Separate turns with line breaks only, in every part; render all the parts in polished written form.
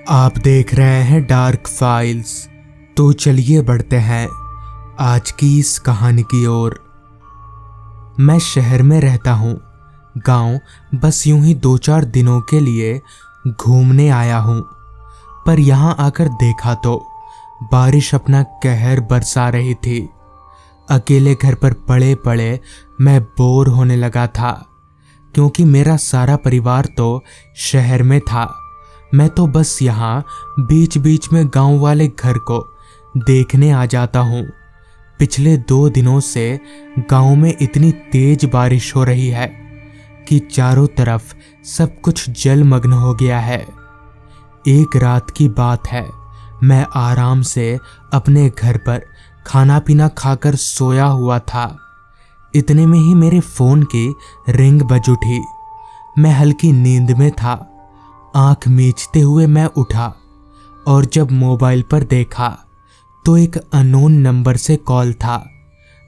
आप देख रहे हैं डार्क फाइल्स। तो चलिए बढ़ते हैं आज की इस कहानी की ओर। मैं शहर में रहता हूँ। गांव बस यूं ही 2-4 दिनों के लिए घूमने आया हूँ, पर यहाँ आकर देखा तो बारिश अपना कहर बरसा रही थी। अकेले घर पर पड़े पड़े मैं बोर होने लगा था, क्योंकि मेरा सारा परिवार तो शहर में था। मैं तो बस यहाँ बीच बीच में गांव वाले घर को देखने आ जाता हूँ। पिछले 2 दिनों से गांव में इतनी तेज बारिश हो रही है कि चारों तरफ सब कुछ जलमग्न हो गया है। एक रात की बात है, मैं आराम से अपने घर पर खाना पीना खाकर सोया हुआ था। इतने में ही मेरे फोन की रिंग बज उठी। मैं हल्की नींद में था। आंख मीचते हुए मैं उठा और जब मोबाइल पर देखा तो एक अननोन नंबर से कॉल था।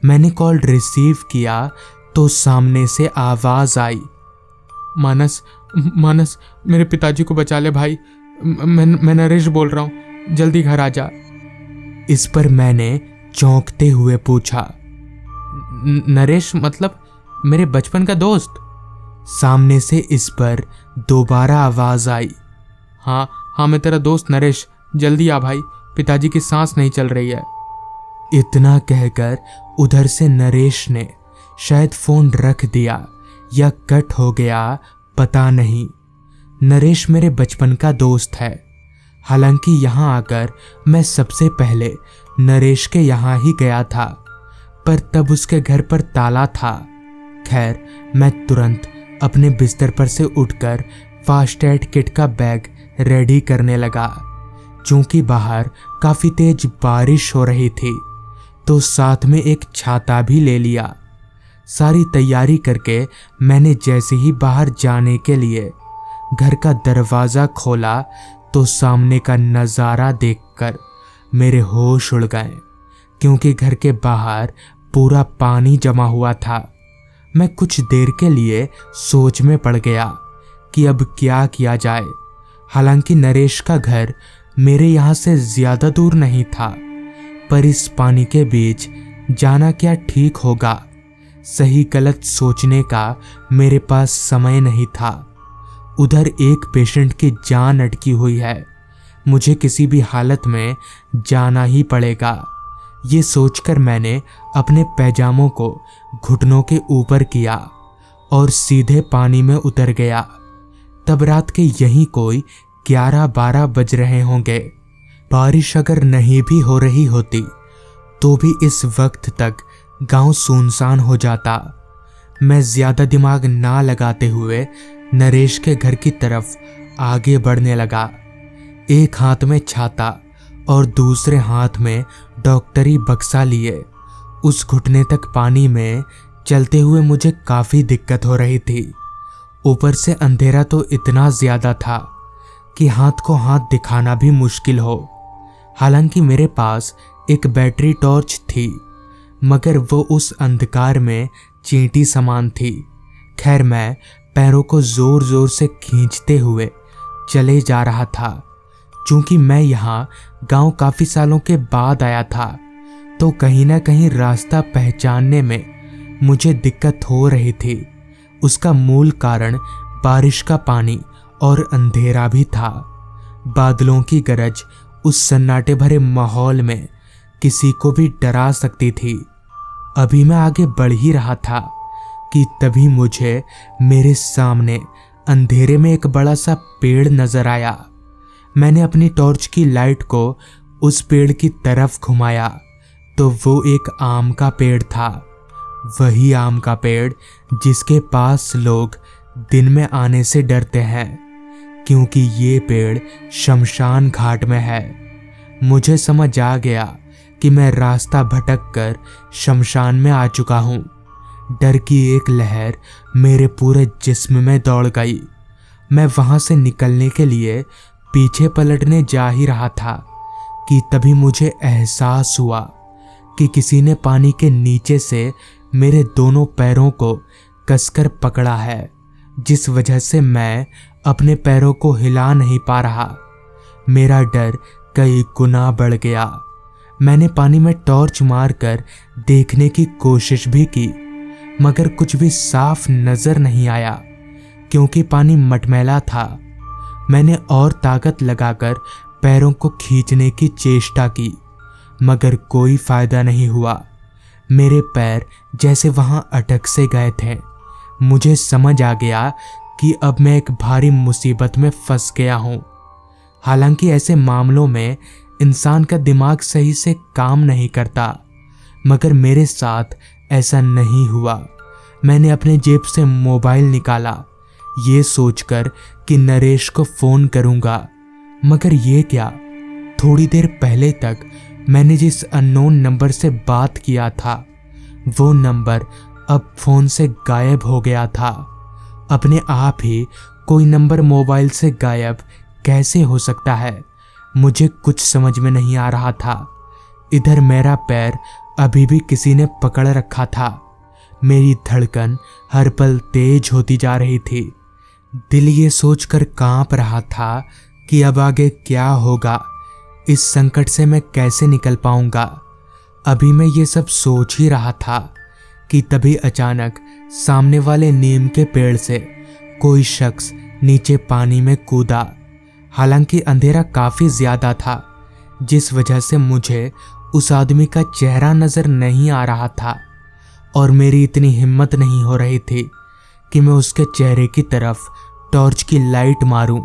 मैंने कॉल रिसीव किया तो सामने से आवाज आई, मानस मानस मेरे पिताजी को बचा ले भाई। मैं नरेश बोल रहा हूँ, जल्दी घर आ जा। इस पर मैंने चौंकते हुए पूछा, नरेश मतलब मेरे बचपन का दोस्त? सामने से इस पर दोबारा आवाज आई, हाँ मैं तेरा दोस्त नरेश, जल्दी आ भाई, पिताजी की सांस नहीं चल रही है। इतना कहकर उधर से नरेश ने शायद फोन रख दिया या कट हो गया, पता नहीं। नरेश मेरे बचपन का दोस्त है। हालांकि यहाँ आकर मैं सबसे पहले नरेश के यहाँ ही गया था, पर तब उसके घर पर ताला था। खैर, मैं तुरंत अपने बिस्तर पर से उठकर फास्ट एड किट का बैग रेडी करने लगा। चूंकि बाहर काफी तेज बारिश हो रही थी तो साथ में एक छाता भी ले लिया। सारी तैयारी करके मैंने जैसे ही बाहर जाने के लिए घर का दरवाजा खोला तो सामने का नज़ारा देखकर मेरे होश उड़ गए, क्योंकि घर के बाहर पूरा पानी जमा हुआ था। मैं कुछ देर के लिए सोच में पड़ गया कि अब क्या किया जाए। हालांकि नरेश का घर मेरे यहाँ से ज्यादा दूर नहीं था, पर इस पानी के बीच जाना क्या ठीक होगा? सही गलत सोचने का मेरे पास समय नहीं था। उधर एक पेशेंट की जान अटकी हुई है, मुझे किसी भी हालत में जाना ही पड़ेगा। ये सोचकर मैंने अपने पैजामों को घुटनों के ऊपर किया और सीधे पानी में उतर गया। तब रात के यहीं कोई 11-12 बज रहे होंगे। बारिश अगर नहीं भी हो रही होती तो भी इस वक्त तक गांव सुनसान हो जाता। मैं ज्यादा दिमाग ना लगाते हुए नरेश के घर की तरफ आगे बढ़ने लगा। एक हाथ में छाता और दूसरे हाथ में डॉक्टरी बक्सा लिए उस घुटने तक पानी में चलते हुए मुझे काफी दिक्कत हो रही थी। ऊपर से अंधेरा तो इतना ज्यादा था कि हाथ को हाथ दिखाना भी मुश्किल हो। हालांकि मेरे पास एक बैटरी टॉर्च थी, मगर वो उस अंधकार में चींटी समान थी। खैर, मैं पैरों को जोर जोर से खींचते हुए चले जा रहा था। चूंकि मैं यहाँ गांव काफी सालों के बाद आया था तो कहीं ना कहीं रास्ता पहचानने में मुझे दिक्कत हो रही थी। उसका मूल कारण बारिश का पानी और अंधेरा भी था। बादलों की गरज उस सन्नाटे भरे माहौल में किसी को भी डरा सकती थी। अभी मैं आगे बढ़ ही रहा था कि तभी मुझे मेरे सामने अंधेरे में एक बड़ा सा पेड़ नजर आया। मैंने अपनी टॉर्च की लाइट को उस पेड़ की तरफ घुमाया तो वो एक आम का पेड़ था। वही आम का पेड़ जिसके पास लोग दिन में आने से डरते हैं, क्योंकि ये पेड़ शमशान घाट में है। मुझे समझ आ गया कि मैं रास्ता भटक कर शमशान में आ चुका हूँ। डर की एक लहर मेरे पूरे जिस्म में दौड़ गई। मैं वहां से निकलने के लिए पीछे पलटने जा ही रहा था कि तभी मुझे एहसास हुआ कि किसी ने पानी के नीचे से मेरे दोनों पैरों को कसकर पकड़ा है, जिस वजह से मैं अपने पैरों को हिला नहीं पा रहा। मेरा डर कई गुना बढ़ गया। मैंने पानी में टॉर्च मारकर देखने की कोशिश भी की, मगर कुछ भी साफ नजर नहीं आया क्योंकि पानी मटमैला था। मैंने और ताकत लगाकर पैरों को खींचने की चेष्टा की, मगर कोई फायदा नहीं हुआ। मेरे पैर जैसे वहां अटक से गए थे। मुझे समझ आ गया कि अब मैं एक भारी मुसीबत में फंस गया हूं। हालांकि ऐसे मामलों में इंसान का दिमाग सही से काम नहीं करता, मगर मेरे साथ ऐसा नहीं हुआ। मैंने अपने जेब से मोबाइल निकाला, ये सोचकर कि नरेश को फोन करूंगा, मगर ये क्या, थोड़ी देर पहले तक मैंने जिस अननोन नंबर से बात किया था वो नंबर अब फोन से गायब हो गया था। अपने आप ही कोई नंबर मोबाइल से गायब कैसे हो सकता है, मुझे कुछ समझ में नहीं आ रहा था। इधर मेरा पैर अभी भी किसी ने पकड़ रखा था। मेरी धड़कन हर पल तेज होती जा रही थी। दिल ये सोचकर कांप रहा था कि अब आगे क्या होगा, इस संकट से मैं कैसे निकल पाऊंगा। अभी मैं ये सब सोच ही रहा था कि तभी अचानक सामने वाले नीम के पेड़ से कोई शख्स नीचे पानी में कूदा। हालांकि अंधेरा काफी ज्यादा था, जिस वजह से मुझे उस आदमी का चेहरा नजर नहीं आ रहा था और मेरी इतनी हिम्मत नहीं हो रही थी कि मैं उसके चेहरे की तरफ टॉर्च की लाइट मारूं।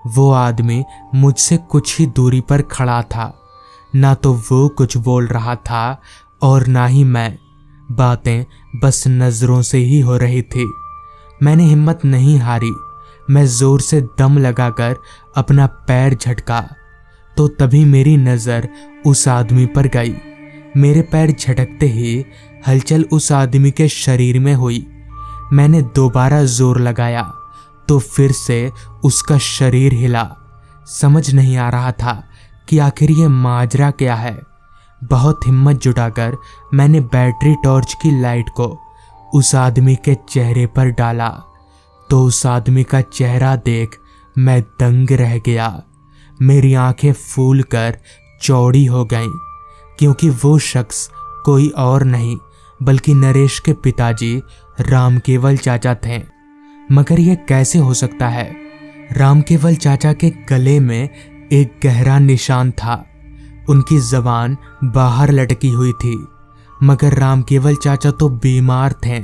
वो आदमी मुझसे कुछ ही दूरी पर खड़ा था। ना तो वो कुछ बोल रहा था और ना ही मैं। बातें बस नजरों से ही हो रही थी। मैंने हिम्मत नहीं हारी। मैं जोर से दम लगाकर अपना पैर झटका तो तभी मेरी नजर उस आदमी पर गई। मेरे पैर झटकते ही हलचल उस आदमी के शरीर में हुई। मैंने दोबारा जोर लगाया तो फिर से उसका शरीर हिला। समझ नहीं आ रहा था कि आखिर ये माजरा क्या है। बहुत हिम्मत जुटाकर मैंने बैटरी टॉर्च की लाइट को उस आदमी के चेहरे पर डाला तो उस आदमी का चेहरा देख मैं दंग रह गया। मेरी आंखें फूलकर चौड़ी हो गईं क्योंकि वो शख्स कोई और नहीं बल्कि नरेश के पिताजी रामकेवल चाचा थे। मगर यह कैसे हो सकता है? रामकेवल चाचा के गले में एक गहरा निशान था। उनकी जबान बाहर लटकी हुई थी, मगर रामकेवल चाचा तो बीमार थे।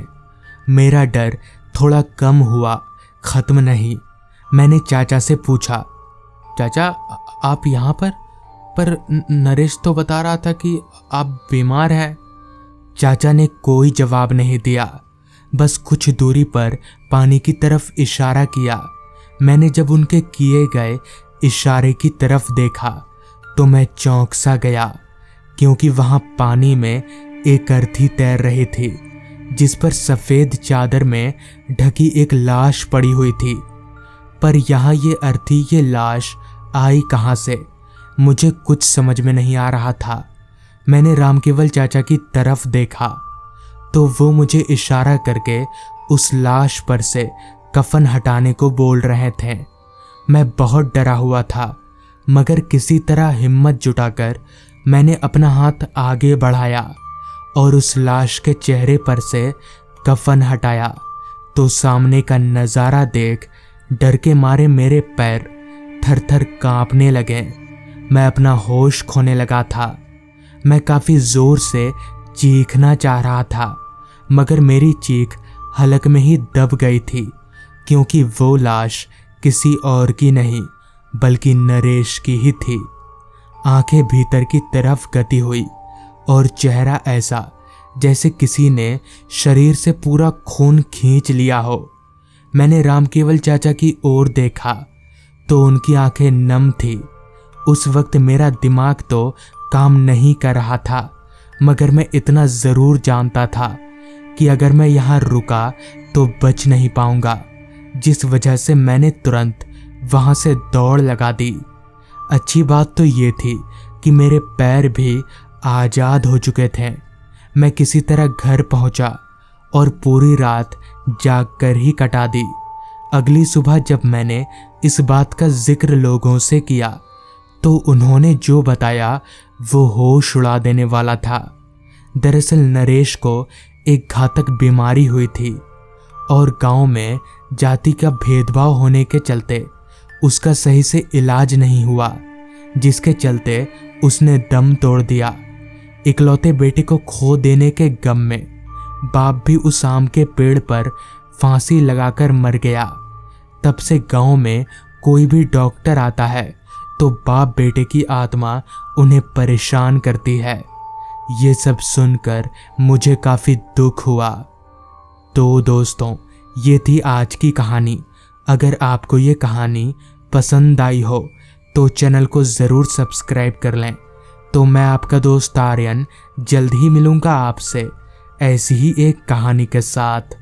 मेरा डर थोड़ा कम हुआ, खत्म नहीं। मैंने चाचा से पूछा, चाचा आप यहाँ पर नरेश तो बता रहा था कि आप बीमार हैं। चाचा ने कोई जवाब नहीं दिया, बस कुछ दूरी पर पानी की तरफ इशारा किया। मैंने जब उनके किए गए इशारे की तरफ देखा तो मैं चौंक सा गया क्योंकि वहां पानी में एक अर्थी तैर रही थी जिस पर सफेद चादर में ढकी एक लाश पड़ी हुई थी। पर यहाँ ये अर्थी, ये लाश आई कहाँ से? मुझे कुछ समझ में नहीं आ रहा था। मैंने रामकेवल चाचा की तरफ देखा तो वो मुझे इशारा करके उस लाश पर से कफन हटाने को बोल रहे थे। मैं बहुत डरा हुआ था, मगर किसी तरह हिम्मत जुटाकर मैंने अपना हाथ आगे बढ़ाया और उस लाश के चेहरे पर से कफन हटाया तो सामने का नज़ारा देख डर के मारे मेरे पैर थर थर कांपने लगे। मैं अपना होश खोने लगा था। मैं काफ़ी ज़ोर से चीखना चाह रहा था, मगर मेरी चीख हलक में ही दब गई थी क्योंकि वो लाश किसी और की नहीं बल्कि नरेश की ही थी। आंखें भीतर की तरफ गती हुई और चेहरा ऐसा जैसे किसी ने शरीर से पूरा खून खींच लिया हो। मैंने रामकेवल चाचा की ओर देखा तो उनकी आंखें नम थी। उस वक्त मेरा दिमाग तो काम नहीं कर रहा था, मगर मैं इतना ज़रूर जानता था कि अगर मैं यहाँ रुका तो बच नहीं पाऊंगा, जिस वजह से मैंने तुरंत वहाँ से दौड़ लगा दी। अच्छी बात तो ये थी कि मेरे पैर भी आज़ाद हो चुके थे। मैं किसी तरह घर पहुँचा और पूरी रात जाग कर ही कटा दी। अगली सुबह जब मैंने इस बात का जिक्र लोगों से किया तो उन्होंने जो बताया वो होश उड़ा देने वाला था। दरअसल नरेश को एक घातक बीमारी हुई थी और गांव में जाति का भेदभाव होने के चलते उसका सही से इलाज नहीं हुआ, जिसके चलते उसने दम तोड़ दिया। इकलौते बेटे को खो देने के गम में बाप भी उस आम के पेड़ पर फांसी लगाकर मर गया। तब से गांव में कोई भी डॉक्टर आता है तो बाप बेटे की आत्मा उन्हें परेशान करती है। ये सब सुनकर मुझे काफ़ी दुख हुआ। तो दोस्तों, ये थी आज की कहानी। अगर आपको ये कहानी पसंद आई हो तो चैनल को ज़रूर सब्सक्राइब कर लें। तो मैं आपका दोस्त आर्यन जल्द ही मिलूँगा आपसे ऐसी ही एक कहानी के साथ।